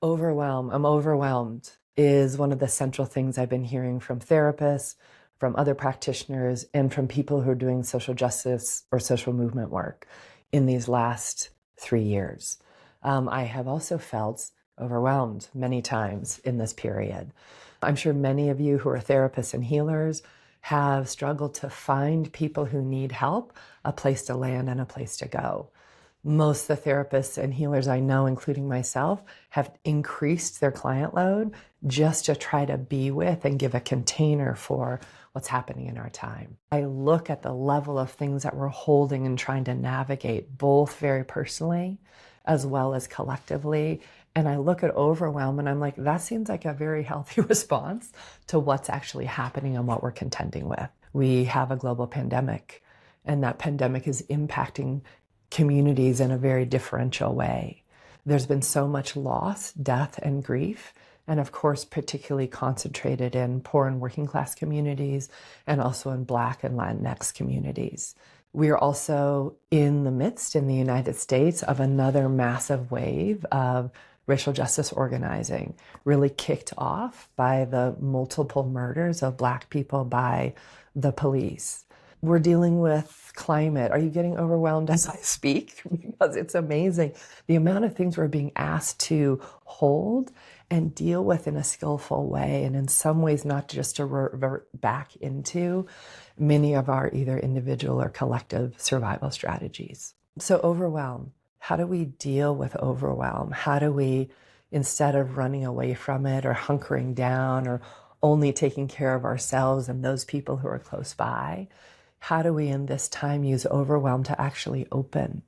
Overwhelm. I'm overwhelmed is one of the central things I've been hearing from therapists, from other practitioners, and from people who are doing social justice or social movement work in these last 3 years. I have also felt overwhelmed many times in this period. I'm sure many of you who are therapists and healers have struggled to find people who need help, a place to land and a place to go. Most of the therapists and healers I know, including myself, have increased their client load just to try to be with and give a container for what's happening in our time. I look at the level of things that we're holding and trying to navigate, both very personally as well as collectively. And I look at overwhelm and I'm like, that seems like a very healthy response to what's actually happening and what we're contending with. We have a global pandemic, and that pandemic is impacting communities in a very differential way. There's been so much loss, death, and grief, and of course, particularly concentrated in poor and working class communities, and also in Black and Latinx communities. We are also in the midst, in the United States, of another massive wave of racial justice organizing, really kicked off by the multiple murders of Black people by the police. We're dealing with climate. Are you getting overwhelmed as I speak? Because it's amazing the amount of things we're being asked to hold and deal with in a skillful way, and in some ways not just to revert back into many of our either individual or collective survival strategies. So overwhelm. How do we deal with overwhelm? How do we, instead of running away from it or hunkering down or only taking care of ourselves and those people who are close by, how do we in this time use overwhelm to actually open,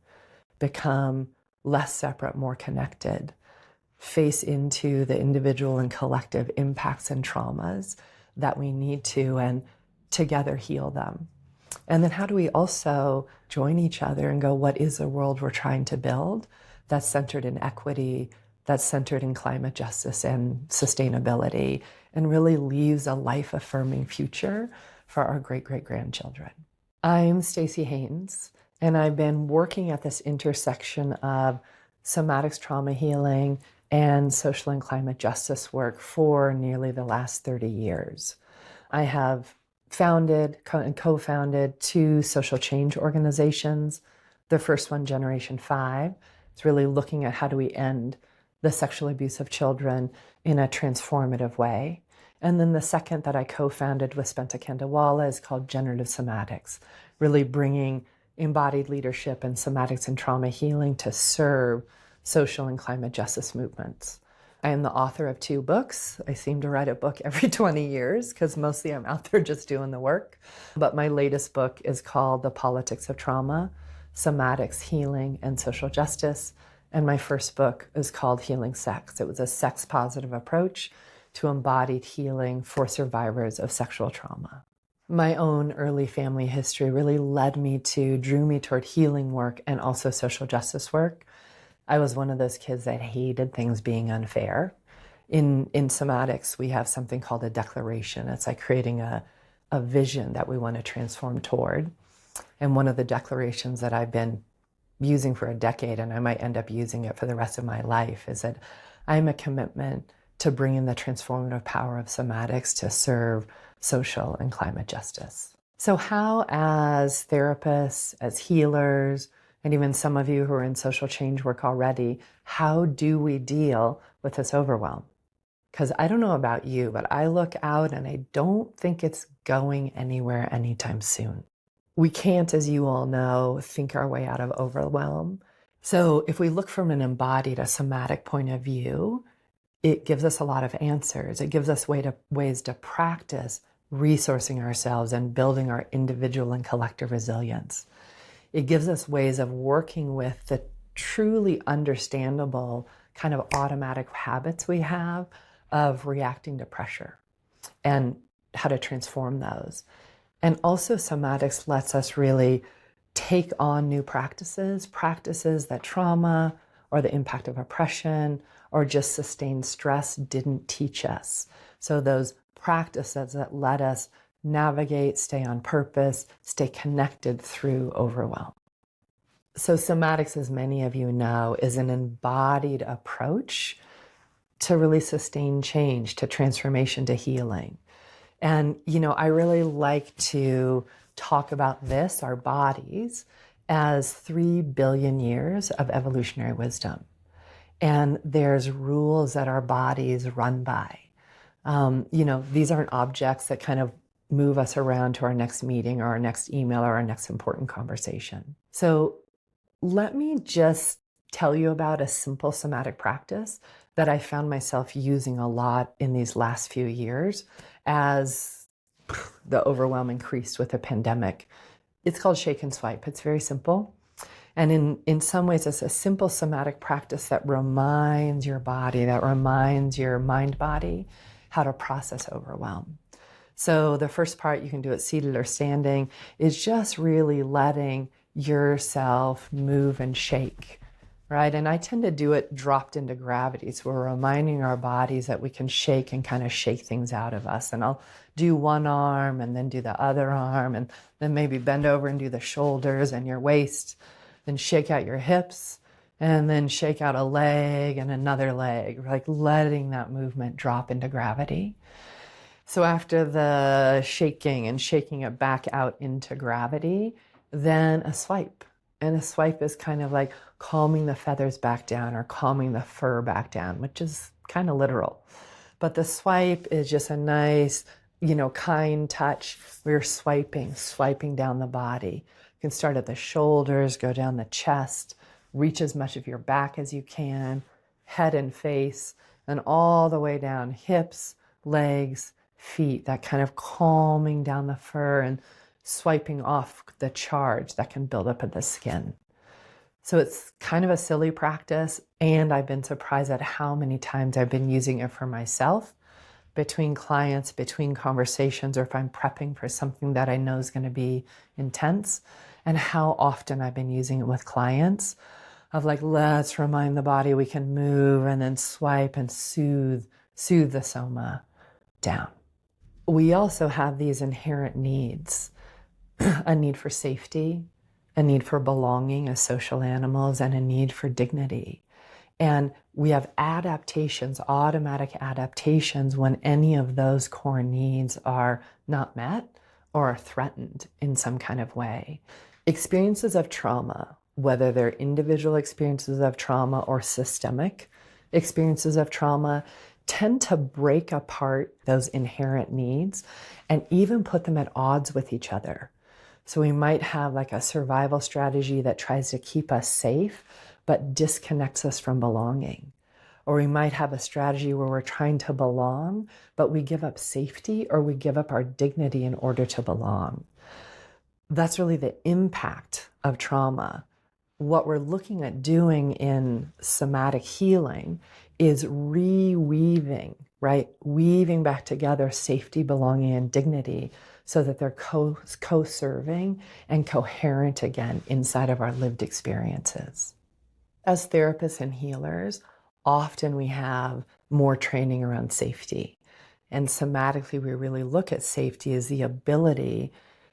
become less separate, more connected, face into the individual and collective impacts and traumas that we need to, and together heal them? And then how do we also join each other and go, what is the world we're trying to build that's centered in equity, that's centered in climate justice and sustainability, and really leaves a life-affirming future for our great-great-grandchildren? I'm Staci Haines, and I've been working at this intersection of somatics trauma healing and social and climate justice work for nearly the last 30 years. I have founded and co-founded 2 social change organizations. The first one, Generation 5, is really looking at how do we end the sexual abuse of children in a transformative way. And then the second that I co-founded with Spenta Kandawala is called Generative Somatics, really bringing embodied leadership and somatics and trauma healing to serve social and climate justice movements. I am the author of 2 books. I seem to write a book every 20 years because mostly I'm out there just doing the work. But my latest book is called The Politics of Trauma, Somatics, Healing, and Social Justice. And my first book is called Healing Sex. It was a sex-positive approach to embodied healing for survivors of sexual trauma. My own early family history really drew me toward healing work and also social justice work. I was one of those kids that hated things being unfair. In somatics, we have something called a declaration. It's like creating a vision that we want to transform toward. And one of the declarations that I've been using for a decade, and I might end up using it for the rest of my life, is that I'm a commitment to bring in the transformative power of somatics to serve social and climate justice. So how, as therapists, as healers, and even some of you who are in social change work already, how do we deal with this overwhelm? Because I don't know about you, but I look out and I don't think it's going anywhere anytime soon. We can't, as you all know, think our way out of overwhelm. So if we look from an embodied, a somatic point of view, it gives us a lot of answers. It gives us ways to practice resourcing ourselves and building our individual and collective resilience. It gives us ways of working with the truly understandable kind of automatic habits we have of reacting to pressure and how to transform those. And also somatics lets us really take on new practices that trauma or the impact of oppression or just sustained stress didn't teach us. So those practices that let us navigate, stay on purpose, stay connected through overwhelm. So somatics, as many of you know, is an embodied approach to really sustain change, to transformation, to healing. And, I really like to talk about this, our bodies, as 3 billion years of evolutionary wisdom. And there's rules that our bodies run by. These aren't objects that kind of move us around to our next meeting or our next email or our next important conversation. So let me just tell you about a simple somatic practice that I found myself using a lot in these last few years as the overwhelm increased with the pandemic. It's called shake and swipe. It's very simple. And in some ways, it's a simple somatic practice that reminds your body, that reminds your mind body how to process overwhelm. So the first part, you can do it seated or standing, is just really letting yourself move and shake, right? And I tend to do it dropped into gravity. So we're reminding our bodies that we can shake and kind of shake things out of us. And I'll do one arm and then do the other arm, and then maybe bend over and do the shoulders and your waist, then shake out your hips, and then shake out a leg and another leg, like letting that movement drop into gravity. So after the shaking and shaking it back out into gravity, then a swipe. And a swipe is kind of like calming the feathers back down or calming the fur back down, which is kind of literal. But the swipe is just a nice, kind touch. We're swiping down the body. You can start at the shoulders, go down the chest, reach as much of your back as you can, head and face, and all the way down hips, legs, feet, that kind of calming down the fur and swiping off the charge that can build up in the skin. So it's kind of a silly practice, and I've been surprised at how many times I've been using it for myself, between clients, between conversations, or if I'm prepping for something that I know is going to be intense, and how often I've been using it with clients of like, let's remind the body we can move and then swipe and soothe the soma down. We also have these inherent needs, a need for safety, a need for belonging as social animals, and a need for dignity. And we have adaptations, automatic adaptations, when any of those core needs are not met or are threatened in some kind of way. Experiences of trauma, whether they're individual experiences of trauma or systemic experiences of trauma, tend to break apart those inherent needs and even put them at odds with each other. So we might have like a survival strategy that tries to keep us safe, but disconnects us from belonging. Or we might have a strategy where we're trying to belong, but we give up safety or we give up our dignity in order to belong. That's really the impact of trauma. What we're looking at doing in somatic healing is reweaving, right? Weaving back together safety, belonging, and dignity so that they're co-serving and coherent again inside of our lived experiences. As therapists and healers, often we have more training around safety. And somatically, we really look at safety as the ability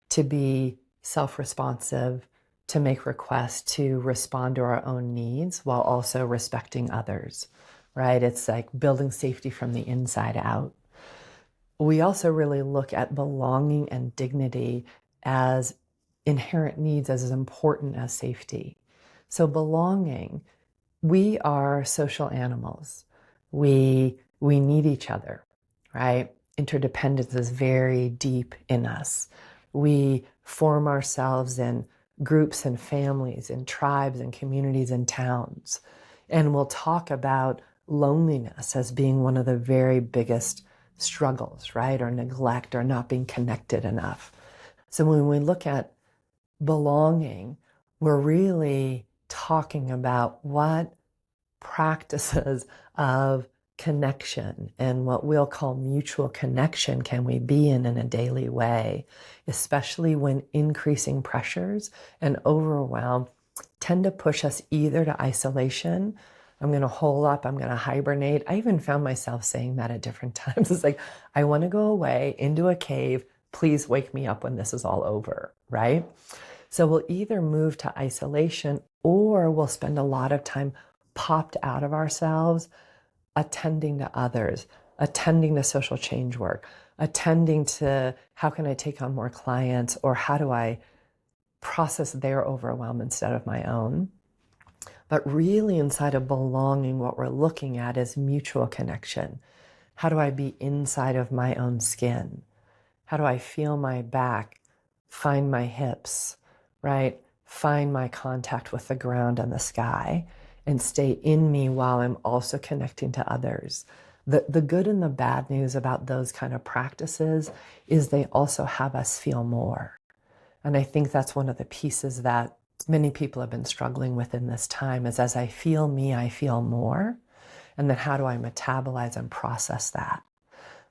to be self-responsive, to make requests, to respond to our own needs while also respecting others, right? It's like building safety from the inside out. We also really look at belonging and dignity as inherent needs as important as safety. So belonging, we are social animals. We need each other, right? Interdependence is very deep in us. We form ourselves in groups and families, in tribes and communities and towns. And we'll talk about loneliness as being one of the very biggest struggles, right? Or neglect or not being connected enough. So when we look at belonging, we're really talking about what practices of connection and what we'll call mutual connection can we be in a daily way, especially when increasing pressures and overwhelm tend to push us either to isolation. I'm going to hole up, I'm going to hibernate. I even found myself saying that at different times. It's like, I want to go away into a cave. Please wake me up when this is all over, right? So we'll either move to isolation or we'll spend a lot of time popped out of ourselves, attending to others, attending to social change work, attending to how can I take on more clients, or how do I process their overwhelm instead of my own. But really inside of belonging, what we're looking at is mutual connection. How do I be inside of my own skin? How do I feel my back, find my hips, right? Find my contact with the ground and the sky, and stay in me while I'm also connecting to others. The good and the bad news about those kind of practices is they also have us feel more. And I think that's one of the pieces that many people have been struggling with in this time, is as I feel me, I feel more. And then how do I metabolize and process that?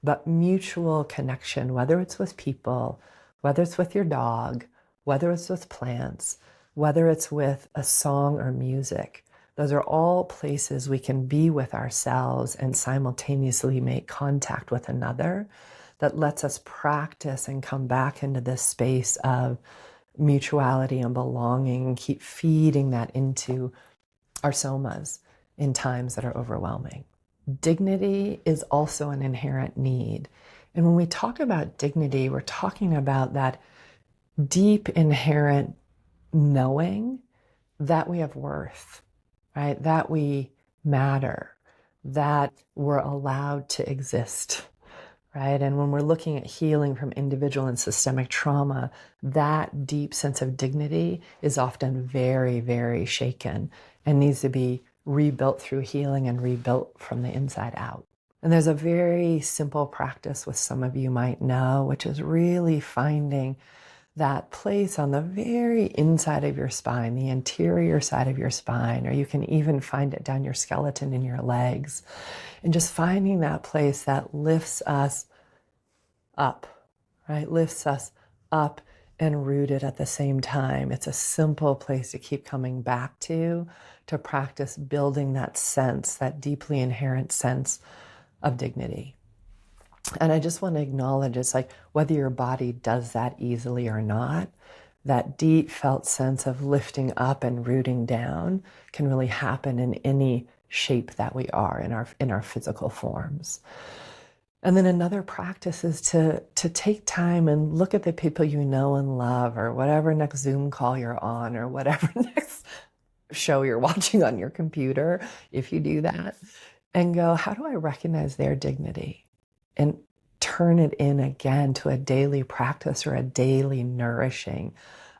But mutual connection, whether it's with people, whether it's with your dog, whether it's with plants, whether it's with a song or music, those are all places we can be with ourselves and simultaneously make contact with another, that lets us practice and come back into this space of mutuality and belonging, and keep feeding that into our somas in times that are overwhelming. Dignity is also an inherent need. And when we talk about dignity, we're talking about that deep inherent knowing that we have worth, right? That we matter, that we're allowed to exist, right? And when we're looking at healing from individual and systemic trauma, that deep sense of dignity is often very, very shaken and needs to be rebuilt through healing and rebuilt from the inside out. And there's a very simple practice which some of you might know, which is really finding that place on the very inside of your spine, the anterior side of your spine, or you can even find it down your skeleton in your legs, and just finding that place that lifts us up, right? Lifts us up and rooted at the same time. It's a simple place to keep coming back to practice building that sense, that deeply inherent sense of dignity. And I just want to acknowledge, it's like whether your body does that easily or not, that deep felt sense of lifting up and rooting down can really happen in any shape that we are in our physical forms. And then another practice is to take time and look at the people you know and love, or whatever next Zoom call you're on, or whatever next show you're watching on your computer, if you do that, and go, how do I recognize their dignity? And turn it in again to a daily practice or a daily nourishing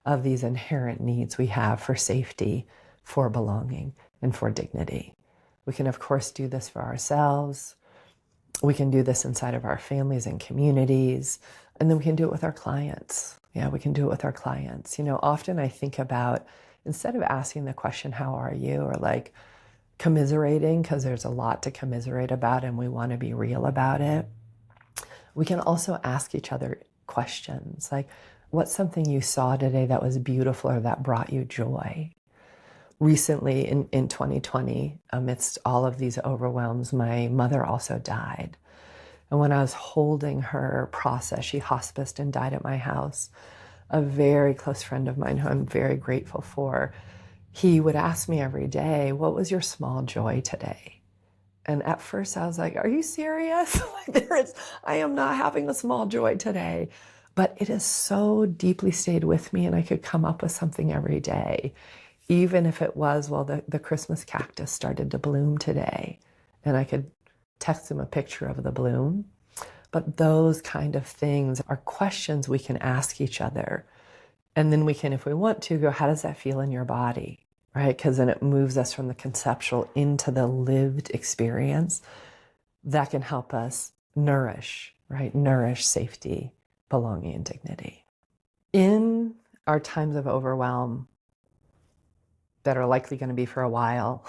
of these inherent needs we have for safety, for belonging, and for dignity. We can, of course, do this for ourselves. We can do this inside of our families and communities, and then we can do it with our clients. Yeah, we can do it with our clients. You know, often I think about, instead of asking the question, how are you? Or like commiserating, because there's a lot to commiserate about and we want to be real about it. We can also ask each other questions like, what's something you saw today that was beautiful or that brought you joy? Recently in 2020, amidst all of these overwhelms, my mother also died. And when I was holding her process, she hospiced and died at my house. A very close friend of mine who I'm very grateful for, he would ask me every day, what was your small joy today? And at first I was like, are you serious? I am not having a small joy today. But it has so deeply stayed with me, and I could come up with something every day. Even if it was, well, the Christmas cactus started to bloom today, and I could text him a picture of the bloom. But those kind of things are questions we can ask each other. And then we can, if we want to, go, how does that feel in your body? Right? Because then it moves us from the conceptual into the lived experience that can help us nourish, right? Nourish safety, belonging, and dignity. In our times of overwhelm that are likely going to be for a while,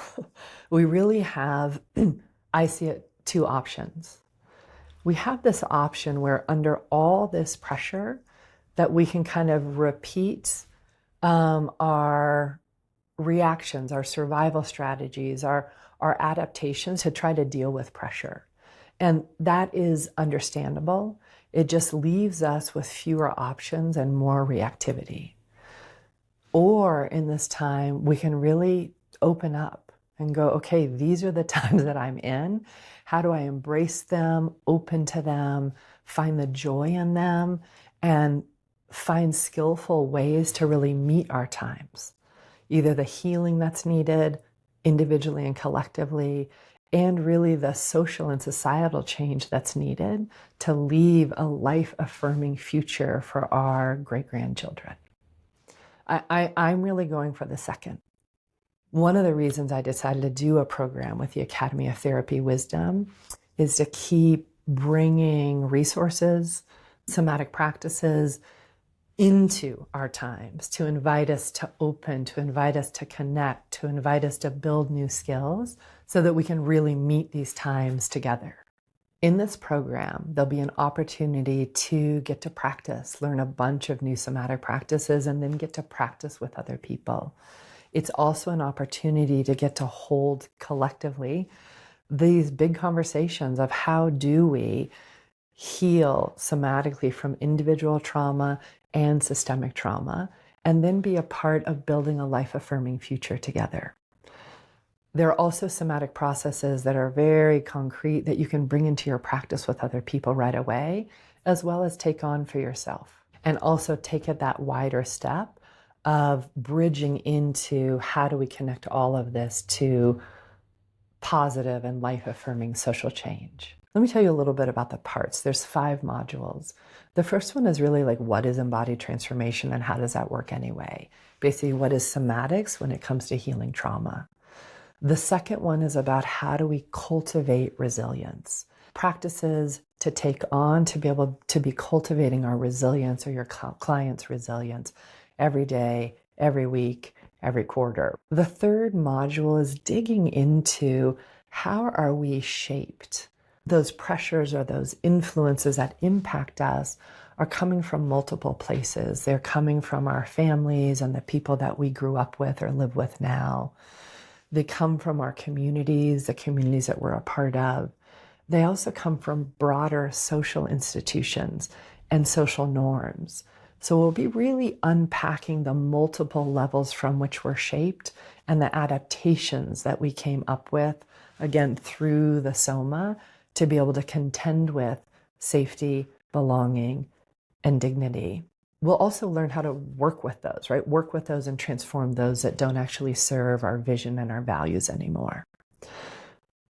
we really have, I see it, two options. We have this option where under all this pressure that we can kind of repeat our reactions, our survival strategies, our adaptations to try to deal with pressure. And that is understandable. It just leaves us with fewer options and more reactivity. Or in this time, we can really open up, and go, okay, these are the times that I'm in. How do I embrace them, open to them, find the joy in them, and find skillful ways to really meet our times? Either the healing that's needed individually and collectively, and really the social and societal change that's needed to leave a life-affirming future for our great-grandchildren. I'm really going for the second. One of the reasons I decided to do a program with the Academy of Therapy Wisdom is to keep bringing resources, somatic practices into our times, to invite us to open, to invite us to connect, to invite us to build new skills so that we can really meet these times together. In this program, there'll be an opportunity to get to practice, learn a bunch of new somatic practices, and then get to practice with other people. It's also an opportunity to get to hold collectively these big conversations of how do we heal somatically from individual trauma and systemic trauma, and then be a part of building a life-affirming future together. There are also somatic processes that are very concrete that you can bring into your practice with other people right away, as well as take on for yourself. And also take it that wider step of bridging into how do we connect all of this to positive and life-affirming social change. Let me tell you a little bit about the parts. There's 5 modules. The first one is really like, what is embodied transformation and how does that work anyway? Basically, what is somatics when it comes to healing trauma? The second one is about how do we cultivate resilience? Practices to take on to be able to be cultivating our resilience or your client's resilience every day, every week, every quarter. The third module is digging into how are we shaped? Those pressures or those influences that impact us are coming from multiple places. They're coming from our families and the people that we grew up with or live with now. They come from our communities, the communities that we're a part of. They also come from broader social institutions and social norms. So we'll be really unpacking the multiple levels from which we're shaped and the adaptations that we came up with, again, through the soma, to be able to contend with safety, belonging, and dignity. We'll also learn how to work with those, right? Work with those and transform those that don't actually serve our vision and our values anymore.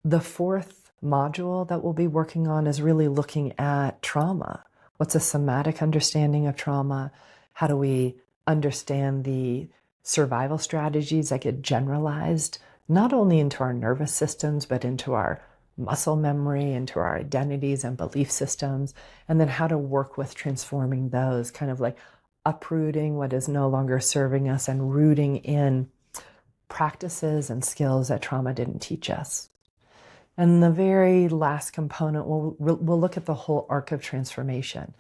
The fourth module that we'll be working on is really looking at trauma. What's a somatic understanding of trauma? How do we understand the survival strategies that get generalized, not only into our nervous systems, but into our muscle memory, into our identities and belief systems, and then how to work with transforming those, kind of like uprooting what is no longer serving us and rooting in practices and skills that trauma didn't teach us. And the very last component, we'll look at the whole arc of transformation.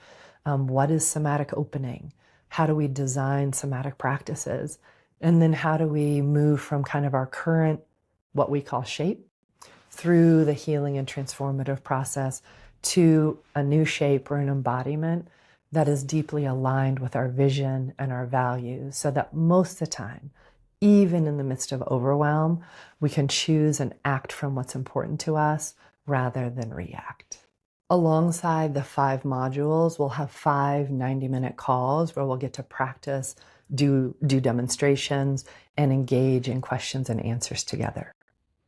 What is somatic opening? How do we design somatic practices? And then how do we move from kind of our current, what we call shape, through the healing and transformative process to a new shape or an embodiment that is deeply aligned with our vision and our values, so that most of the time, even in the midst of overwhelm, we can choose and act from what's important to us rather than react. Alongside the 5 modules, we'll have 5 90-minute calls where we'll get to practice, do demonstrations, and engage in questions and answers together.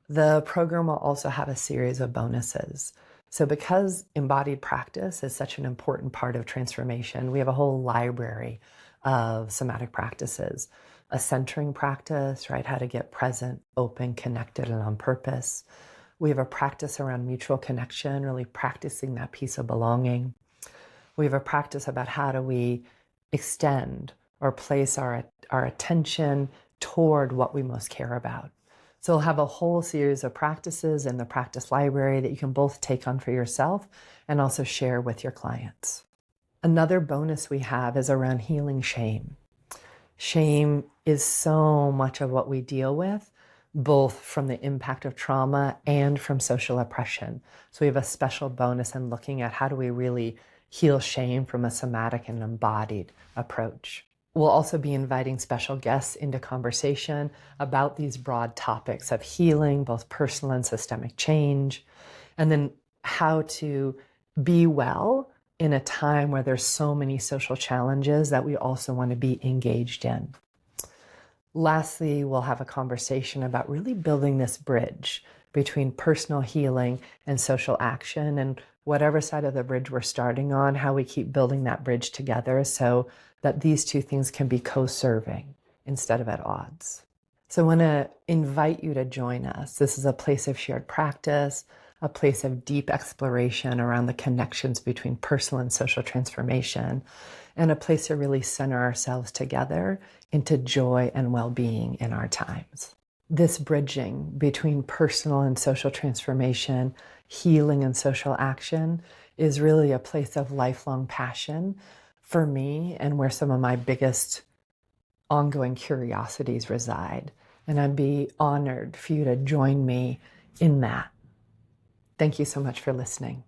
The program will also have a series of bonuses. So because embodied practice is such an important part of transformation, we have a whole library of somatic practices. A centering practice, right? How to get present, open, connected, and on purpose. We have a practice around mutual connection, really practicing that piece of belonging. We have a practice about how do we extend or place our attention toward what we most care about. So we'll have a whole series of practices in the practice library that you can both take on for yourself and also share with your clients. Another bonus we have is around healing shame. Shame is so much of what we deal with, both from the impact of trauma and from social oppression. So we have a special bonus in looking at how do we really heal shame from a somatic and embodied approach. We'll also be inviting special guests into conversation about these broad topics of healing, both personal and systemic change, and then how to be well in a time where there's so many social challenges that we also want to be engaged in. Lastly, we'll have a conversation about really building this bridge between personal healing and social action, and whatever side of the bridge we're starting on, how we keep building that bridge together so that these two things can be co-serving instead of at odds. So I want to invite you to join us. This is a place of shared practice, a place of deep exploration around the connections between personal and social transformation, and a place to really center ourselves together into joy and well-being in our times. This bridging between personal and social transformation, healing and social action is really a place of lifelong passion for me and where some of my biggest ongoing curiosities reside. And I'd be honored for you to join me in that. Thank you so much for listening.